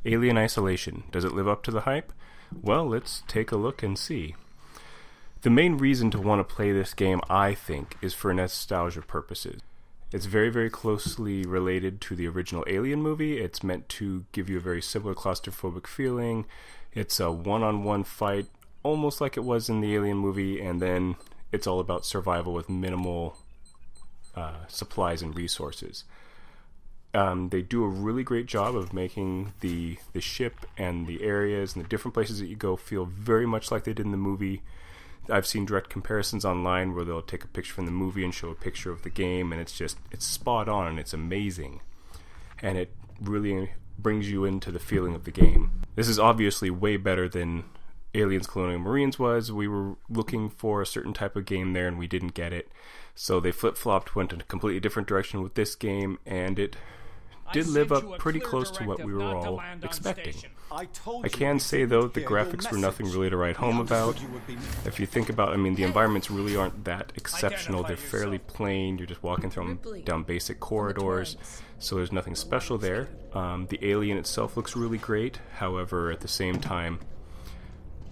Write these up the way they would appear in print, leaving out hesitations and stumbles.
Alien Isolation. Does it live up to the hype? Well, let's take a look and see. The main reason to want to play this game, I think, is for nostalgia purposes. It's very, very closely related to the original Alien movie. It's meant to give you a very similar claustrophobic feeling. It's a one-on-one fight, almost like it was in the Alien movie, and then it's all about survival with minimal supplies and resources. They do a really great job of making the ship and the areas and the different places that you go feel very much like they did in the movie. I've seen direct comparisons online where they'll take a picture from the movie and show a picture of the game, and it's spot on and it's amazing. And it really brings you into the feeling of the game. This is obviously way better than Aliens Colonial Marines was. We were looking for a certain type of game there and we didn't get it. So they flip-flopped, went in a completely different direction with this game, and it did live up pretty close to what we were all expecting. I can say, though, the graphics were nothing really to write home about. If you think about, the environments really aren't that exceptional. They're fairly plain. You're just walking down basic corridors, so there's nothing special there. The alien itself looks really great. However, at the same time,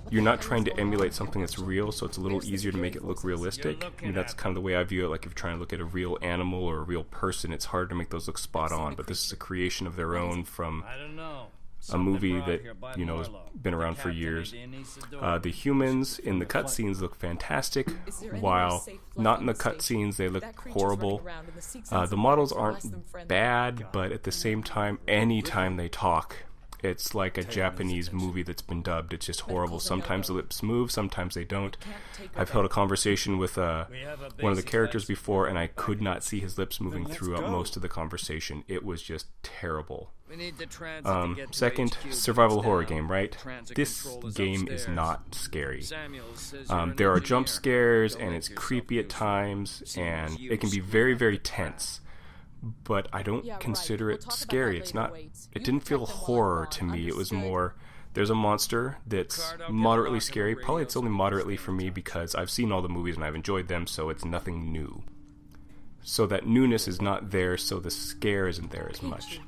you're not trying to emulate something that's real, so it's a little easier to make it look realistic. That's kind of the way I view it. Like if you're trying to look at a real animal or a real person, it's hard to make those look spot on. But this is a creation of their own from a movie that has been around for years. The humans in the cutscenes look fantastic, while not in the cutscenes they look horrible. The models aren't bad, but at the same time, anytime they talk, it's like a Japanese movie that's been dubbed. It's just horrible. Sometimes the lips move, sometimes they don't. I've held a conversation with one of the characters before, and I could not see his lips moving throughout most of the conversation. It was just terrible. Second, survival horror game, right? This game is not scary. There are jump scares, and it's creepy at times, and it can be very, very tense. But I don't consider it scary. It didn't feel horror to me. It was more, there's a monster that's moderately scary. Probably it's only moderately for me because I've seen all the movies and I've enjoyed them, so it's nothing new. So that newness is not there, so the scare isn't there as much.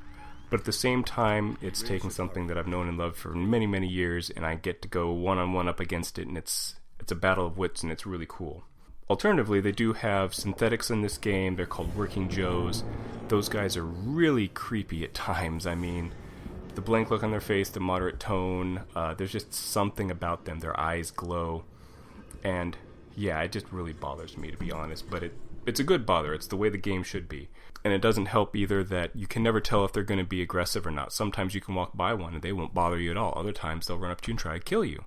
But at the same time, it's taking something that I've known and loved for many, many years, and I get to go one-on-one up against it, and it's a battle of wits, and it's really cool. Alternatively, they do have synthetics in this game. They're called Working Joes. Those guys are really creepy at times. The blank look on their face, the moderate tone, there's just something about them. Their eyes glow. And yeah, it just really bothers me, to be honest. But it's a good bother. It's the way the game should be. And it doesn't help either that you can never tell if they're going to be aggressive or not. Sometimes you can walk by one and they won't bother you at all. Other times they'll run up to you and try to kill you.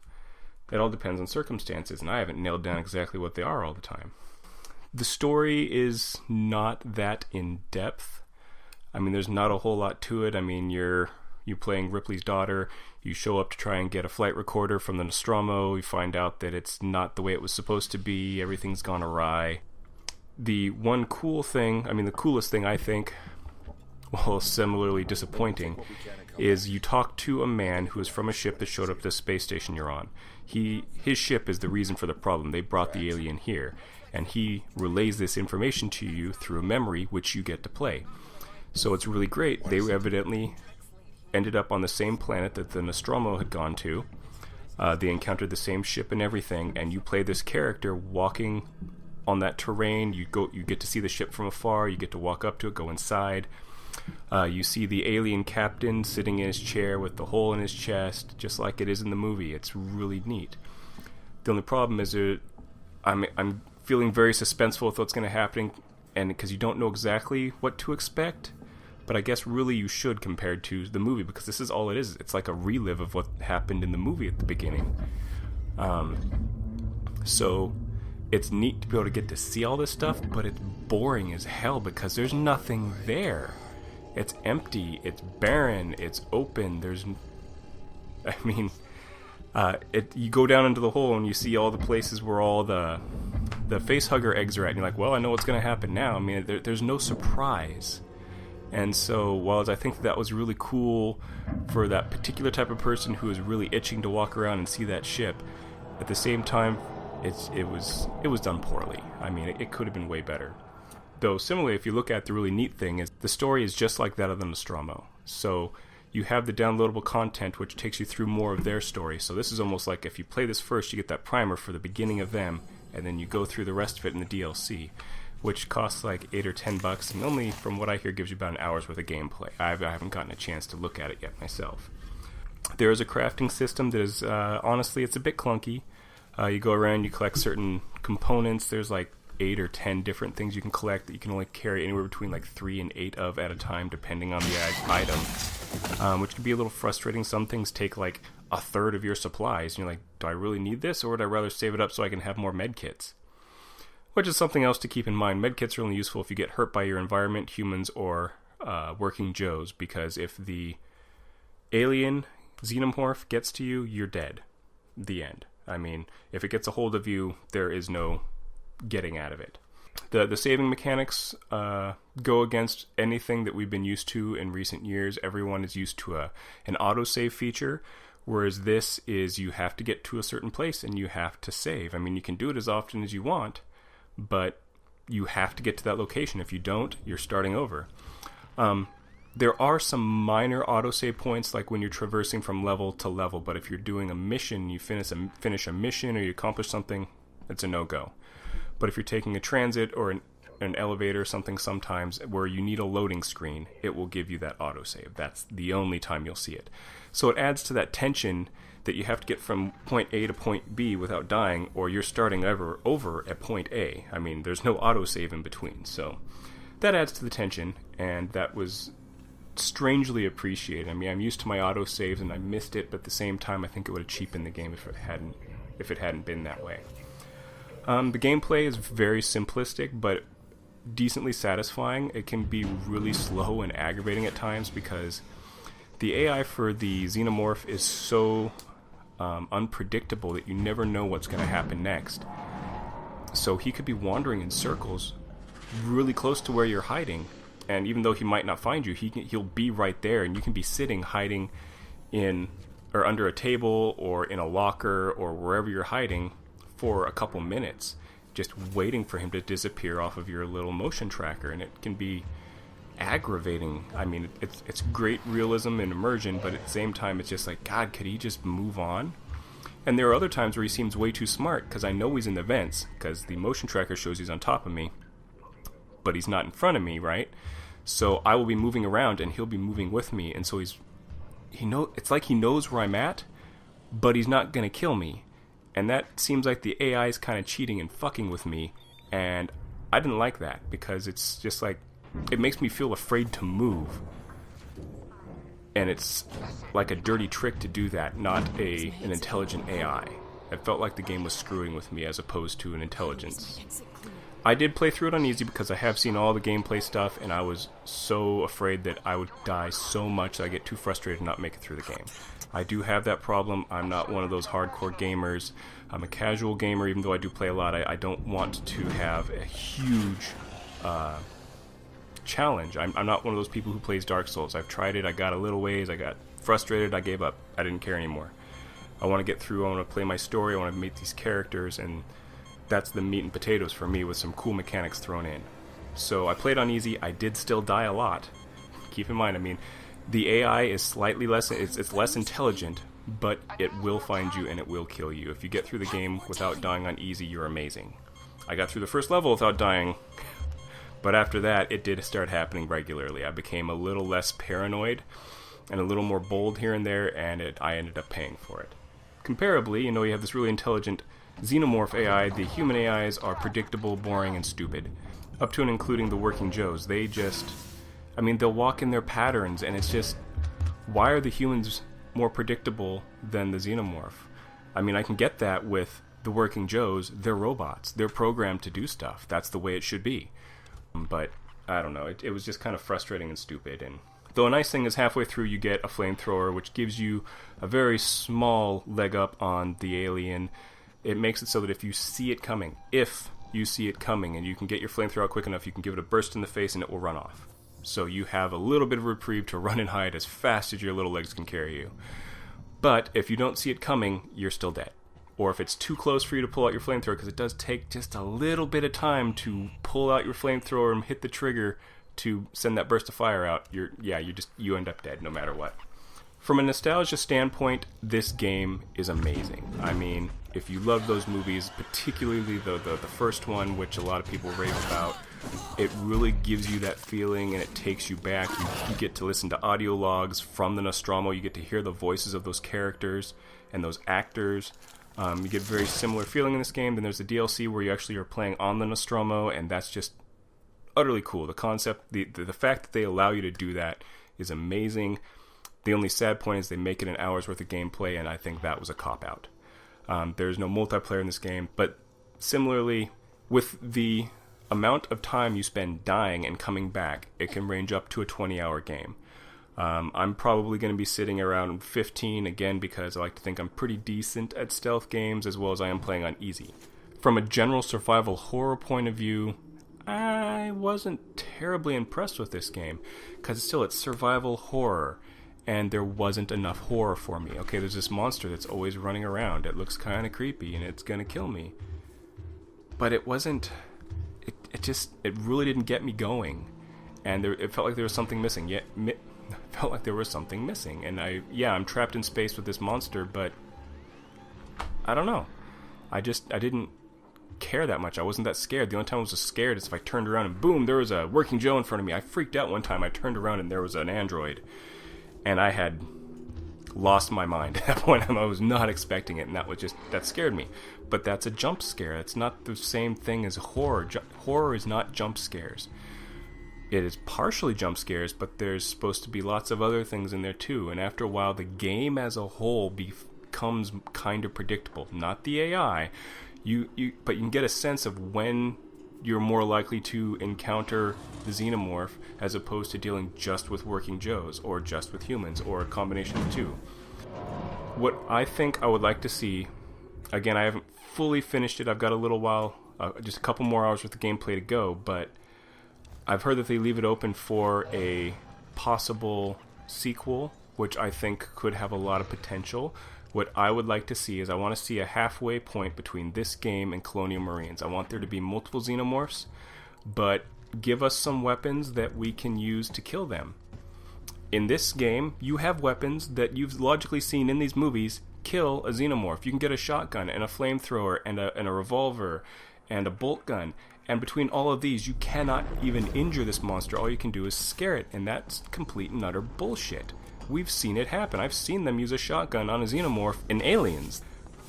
It all depends on circumstances, and I haven't nailed down exactly what they are all the time. The story is not that in-depth. There's not a whole lot to it. You're playing Ripley's daughter. You show up to try and get a flight recorder from the Nostromo. You find out that it's not the way it was supposed to be. Everything's gone awry. The one cool thing, the coolest thing I think, well, similarly disappointing, is you talk to a man who is from a ship that showed up at the space station you're on. His ship is the reason for the problem. They brought the alien here, and he relays this information to you through a memory, which you get to play. So it's really great. They evidently ended up on the same planet that the Nostromo had gone to. They encountered the same ship and everything, and you play this character walking on that terrain. You get to see the ship from afar. You get to walk up to it, go inside. You see the alien captain sitting in his chair with the hole in his chest, just like it is in the movie. It's really neat. The only problem is I'm feeling very suspenseful with what's going to happen, and because you don't know exactly what to expect. But I guess really you should compared to the movie, because this is all it is. It's like a relive of what happened in the movie at the beginning. So it's neat to be able to get to see all this stuff, but it's boring as hell because there's nothing there. It's empty, it's barren, it's open. You go down into the hole and you see all the places where all the facehugger eggs are at, and you're like, well, I know what's going to happen now. There's no surprise. And so, while I think that was really cool for that particular type of person who is really itching to walk around and see that ship, at the same time, it was done poorly. It could have been way better. Though, similarly, if you look at the really neat thing, is the story is just like that of the Nostromo. So, you have the downloadable content, which takes you through more of their story. So this is almost like if you play this first, you get that primer for the beginning of them, and then you go through the rest of it in the DLC, which costs like $8 or $10, and only, from what I hear, gives you about an hour's worth of gameplay. I haven't gotten a chance to look at it yet myself. There is a crafting system that is, honestly, it's a bit clunky. You go around, you collect certain components. There's like 8 or 10 different things you can collect that you can only carry anywhere between like 3 and 8 of at a time, depending on the item, which can be a little frustrating. Some things take like a third of your supplies, and you're like, do I really need this, or would I rather save it up so I can have more medkits? Which is something else to keep in mind. Medkits are only useful if you get hurt by your environment, humans, or working Joes, because if the alien xenomorph gets to you, you're dead. The end. I mean, if it gets a hold of you, there is no getting out of it. The saving mechanics go against anything that we've been used to in recent years. Everyone is used to an autosave feature, whereas this is you have to get to a certain place and you have to save. I mean, you can do it as often as you want, but you have to get to that location. If you don't, you're starting over. There are some minor autosave points, like when you're traversing from level to level, but if you're doing a mission, you finish a mission or you accomplish something, it's a no-go. But if you're taking a transit or an elevator or something, sometimes where you need a loading screen, it will give you that autosave. That's the only time you'll see it. So it adds to that tension that you have to get from point A to point B without dying, or you're starting over at point A. I mean, there's no autosave in between. So that adds to the tension, and that was strangely appreciated. I mean, I'm used to my autosaves and I missed it, but at the same time, I think it would have cheapened the game if it hadn't been that way. The gameplay is very simplistic, but decently satisfying. It can be really slow and aggravating at times because the AI for the xenomorph is so unpredictable that you never know what's going to happen next. So he could be wandering in circles really close to where you're hiding, and even though he might not find you, he'll be right there, and you can be sitting hiding in or under a table or in a locker or wherever you're hiding for a couple minutes, just waiting for him to disappear off of your little motion tracker, and it can be aggravating. I mean, it's great realism and immersion, but at the same time, it's just like, God, could he just move on? And there are other times where he seems way too smart, because I know he's in the vents, because the motion tracker shows he's on top of me, but he's not in front of me, right? So I will be moving around, and he'll be moving with me, and so it's like he knows where I'm at, but he's not going to kill me. And that seems like the AI is kind of cheating and fucking with me, and I didn't like that, because it's just like, it makes me feel afraid to move. And it's like a dirty trick to do that, not an intelligent AI. It felt like the game was screwing with me as opposed to an intelligence. I did play through it on easy because I have seen all the gameplay stuff, and I was so afraid that I would die so much that I get too frustrated and not make it through the game. I do have that problem. I'm not one of those hardcore gamers. I'm a casual gamer, even though I do play a lot. I don't want to have a huge challenge. I'm not one of those people who plays Dark Souls. I've tried it, I got a little ways, I got frustrated, I gave up. I didn't care anymore. I want to get through, I want to play my story, I want to meet these characters, and that's the meat and potatoes for me with some cool mechanics thrown in. So I played on easy. I did still die a lot. Keep in mind, I mean, the AI is slightly less, it's less intelligent, but it will find you and it will kill you. If you get through the game without dying on easy, you're amazing. I got through the first level without dying, but after that, it did start happening regularly. I became a little less paranoid and a little more bold here and there, and I ended up paying for it. Comparably, you have this really intelligent Xenomorph AI. The human AIs are predictable, boring, and stupid. Up to and including the working Joes. They'll walk in their patterns, and it's just, why are the humans more predictable than the Xenomorph? I mean, I can get that with the working Joes. They're robots. They're programmed to do stuff. That's the way it should be. But, I don't know, it was just kind of frustrating and stupid. And though a nice thing is halfway through you get a flamethrower, which gives you a very small leg up on the alien. It makes it so that if you see it coming, and you can get your flamethrower out quick enough, you can give it a burst in the face and it will run off. So you have a little bit of reprieve to run and hide as fast as your little legs can carry you. But if you don't see it coming, you're still dead. Or if it's too close for you to pull out your flamethrower, because it does take just a little bit of time to pull out your flamethrower and hit the trigger to send that burst of fire out, you end up dead no matter what. From a nostalgia standpoint, this game is amazing. I mean, if you love those movies, particularly the first one, which a lot of people rave about, it really gives you that feeling and it takes you back. You get to listen to audio logs from the Nostromo. You get to hear the voices of those characters and those actors. You get a very similar feeling in this game. Then there's the DLC where you actually are playing on the Nostromo, and that's just utterly cool. The concept, the fact that they allow you to do that is amazing. The only sad point is they make it an hour's worth of gameplay, and I think that was a cop-out. There's no multiplayer in this game, but similarly, with the amount of time you spend dying and coming back, it can range up to a 20-hour game. I'm probably going to be sitting around 15, again, because I like to think I'm pretty decent at stealth games, as well as I am playing on easy. From a general survival horror point of view, I wasn't terribly impressed with this game, because still it's survival horror. And there wasn't enough horror for me. Okay, there's this monster that's always running around. It looks kind of creepy, and it's gonna kill me. But it wasn't. It really didn't get me going, and it felt like there was something missing. Felt like there was something missing, and I'm trapped in space with this monster, but I don't know. I didn't care that much. I wasn't that scared. The only time I was scared is if I turned around and boom, there was a Working Joe in front of me. I freaked out one time. I turned around and there was an android. And I had lost my mind at that point. I was not expecting it, and that scared me. But that's a jump scare. It's not the same thing as horror. Horror is not jump scares. It is partially jump scares, but there's supposed to be lots of other things in there too. And after a while, the game as a whole becomes kind of predictable. Not the AI, but you can get a sense of when you're more likely to encounter the xenomorph as opposed to dealing just with Working Joes or just with humans or a combination of the two. What I think I would like to see, again, I haven't fully finished it. I've got a little while, just a couple more hours worth of gameplay to go, but I've heard that they leave it open for a possible sequel, which I think could have a lot of potential. What I would like to see is I want to see a halfway point between this game and Colonial Marines. I want there to be multiple xenomorphs, but give us some weapons that we can use to kill them. In this game, you have weapons that you've logically seen in these movies kill a xenomorph. You can get a shotgun and a flamethrower and a revolver and a bolt gun. And between all of these, you cannot even injure this monster. All you can do is scare it, and that's complete and utter bullshit. We've seen it happen. I've seen them use a shotgun on a xenomorph in Aliens.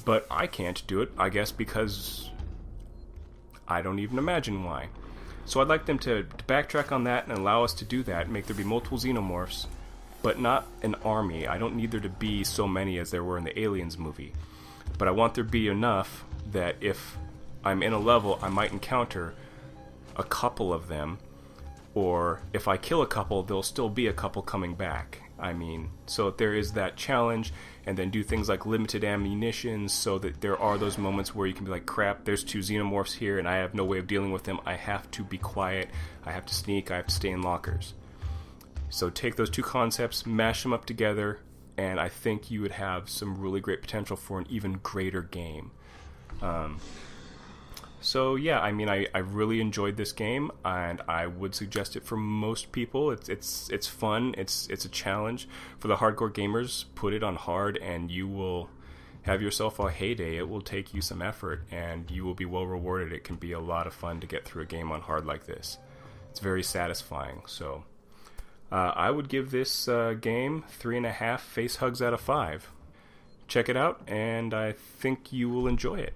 But I can't do it, I guess, because I don't even imagine why. So I'd like them to backtrack on that and allow us to do that, make there be multiple xenomorphs, but not an army. I don't need there to be so many as there were in the Aliens movie. But I want there to be enough that if I'm in a level, I might encounter a couple of them, or if I kill a couple, there'll still be a couple coming back. I mean, so there is that challenge, and then do things like limited ammunition so that there are those moments where you can be like, crap, there's two xenomorphs here and I have no way of dealing with them. I have to be quiet, I have to sneak, I have to stay in lockers. So take those two concepts, mash them up together, and I think you would have some really great potential for an even greater game. So yeah, I mean, I really enjoyed this game, and I would suggest it for most people. It's fun. It's a challenge for the hardcore gamers. Put it on hard, and you will have yourself a heyday. It will take you some effort, and you will be well rewarded. It can be a lot of fun to get through a game on hard like this. It's very satisfying. So I would give this game 3.5 face hugs out of 5. Check it out, and I think you will enjoy it.